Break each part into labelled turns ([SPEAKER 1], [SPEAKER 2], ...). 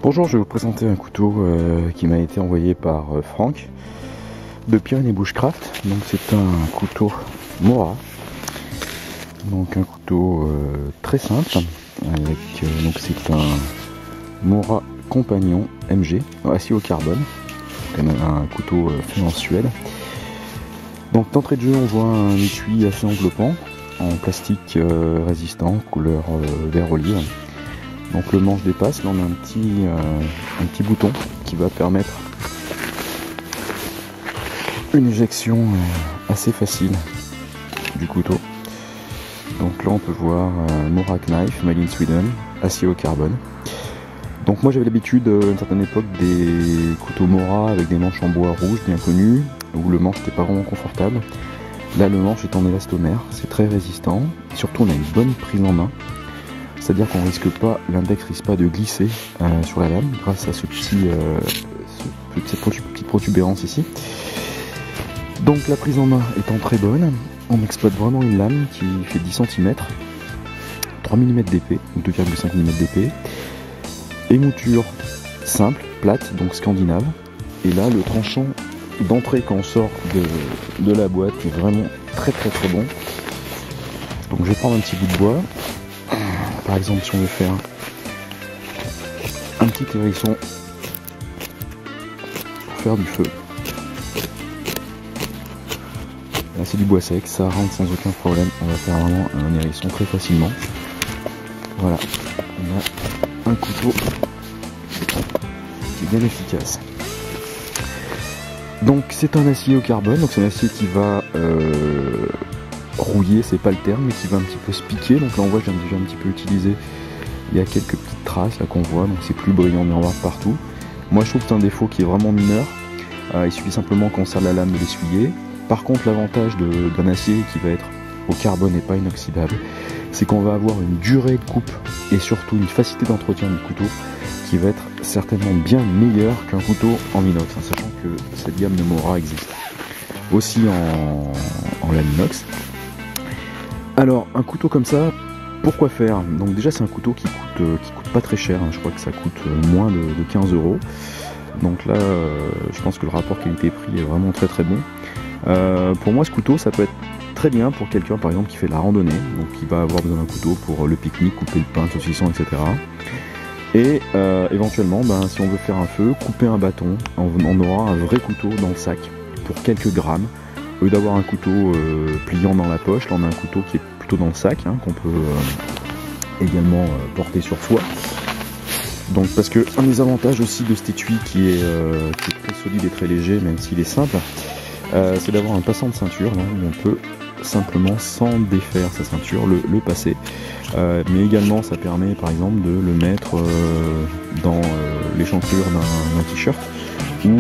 [SPEAKER 1] Bonjour, je vais vous présenter un couteau qui m'a été envoyé par Franck de Pyrénées Bushcraft. Donc c'est un couteau Mora, donc un couteau très simple avec donc c'est un Mora Compagnon MG acier au carbone, un couteau fait en Suède. Donc d'entrée de jeu on voit un étui assez enveloppant en plastique résistant couleur vert olive. Donc le manche dépasse, là on a un petit bouton qui va permettre une éjection assez facile du couteau. Donc là on peut voir Mora Knife, Made in Sweden, acier au carbone. Donc moi j'avais l'habitude à une certaine époque des couteaux Mora avec des manches en bois rouge bien connus, où le manche n'était pas vraiment confortable. Là le manche est en élastomère, c'est très résistant, surtout on a une bonne prise en main. C'est-à-dire qu'on risque pas, l'index risque pas de glisser sur la lame grâce à cette petite protubérance ici. Donc la prise en main étant très bonne, on exploite vraiment une lame qui fait 10 cm, 3 mm d'épée, ou 2,5 mm d'épée, émouture simple, plate, donc scandinave. Et là le tranchant d'entrée quand on sort de la boîte est vraiment très bon. Donc je vais prendre un petit bout de bois. Par exemple, si on veut faire un petit hérisson pour faire du feu. Là c'est du bois sec, ça rentre sans aucun problème. On va faire vraiment un hérisson très facilement. Voilà, on a un couteau qui est bien efficace. Donc c'est un acier au carbone, donc c'est un acier qui va rouiller, c'est pas le terme, mais qui va un petit peu se piquer. Donc là on voit que j'ai déjà un petit peu utilisé, il y a quelques petites traces là qu'on voit, donc c'est plus brillant miroir partout. Moi je trouve que c'est un défaut qui est vraiment mineur, il suffit simplement qu'on serre la lame de l'essuyer. Par contre l'avantage d'un acier qui va être au carbone et pas inoxydable, c'est qu'on va avoir une durée de coupe et surtout une facilité d'entretien du couteau qui va être certainement bien meilleure qu'un couteau en inox, hein, sachant que cette gamme de Mora existe aussi en lame inox. Alors un couteau comme ça, pourquoi faire? Donc déjà c'est un couteau qui coûte pas très cher, hein. Je crois que ça coûte moins de 15 €. Donc là je pense que le rapport qualité-prix est vraiment très bon. Pour moi ce couteau ça peut être très bien pour quelqu'un par exemple qui fait de la randonnée, donc qui va avoir besoin d'un couteau pour le pique-nique, couper le pain, le saucisson, etc. Et éventuellement si on veut faire un feu, couper un bâton, on aura un vrai couteau dans le sac pour quelques grammes. Au lieu d'avoir un couteau pliant dans la poche, là on a un couteau qui est plutôt dans le sac, hein, qu'on peut également porter sur soi. Donc parce que un des avantages aussi de cet étui qui est très solide et très léger, même s'il est simple, c'est d'avoir un passant de ceinture là, où on peut simplement sans défaire sa ceinture le passer. Mais également ça permet par exemple de le mettre dans l'échancrure d'un t-shirt ou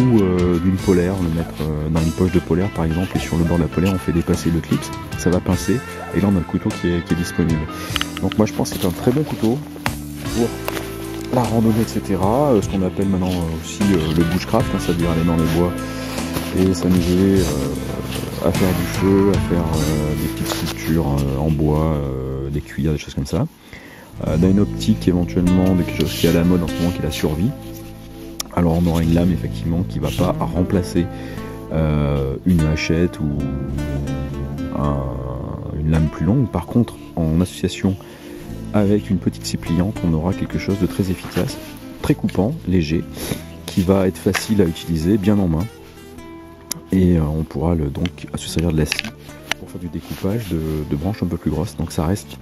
[SPEAKER 1] d'une polaire, le mettre dans une poche de polaire par exemple, et sur le bord de la polaire on fait dépasser le clip, ça va pincer, et là on a le couteau qui est disponible. Donc moi je pense que c'est un très bon couteau pour la randonnée, etc. Ce qu'on appelle maintenant aussi le bushcraft, hein, c'est-à-dire aller dans les bois et s'amuser à faire du feu, à faire des petites sculptures en bois, des cuillères, des choses comme ça. Dans une optique éventuellement de quelque chose qui est à la mode en ce moment, qui est la survie. Alors on aura une lame effectivement qui ne va pas remplacer une hachette ou une lame plus longue. Par contre, en association avec une petite scie pliante, on aura quelque chose de très efficace, très coupant, léger, qui va être facile à utiliser, bien en main. Et on pourra donc se servir de la scie pour faire du découpage de branches un peu plus grosses. Donc ça reste,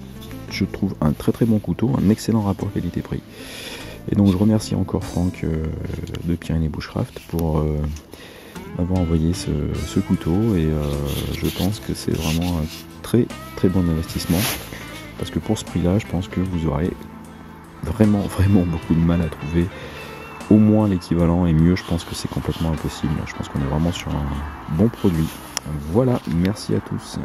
[SPEAKER 1] je trouve, un très bon couteau, un excellent rapport qualité-prix. Et donc je remercie encore Franck de Pyrénées Bushcraft pour m'avoir envoyé ce couteau, et je pense que c'est vraiment un très bon investissement, parce que pour ce prix là je pense que vous aurez vraiment beaucoup de mal à trouver au moins l'équivalent, et mieux je pense que c'est complètement impossible. Je pense qu'on est vraiment sur un bon produit. Voilà, merci à tous.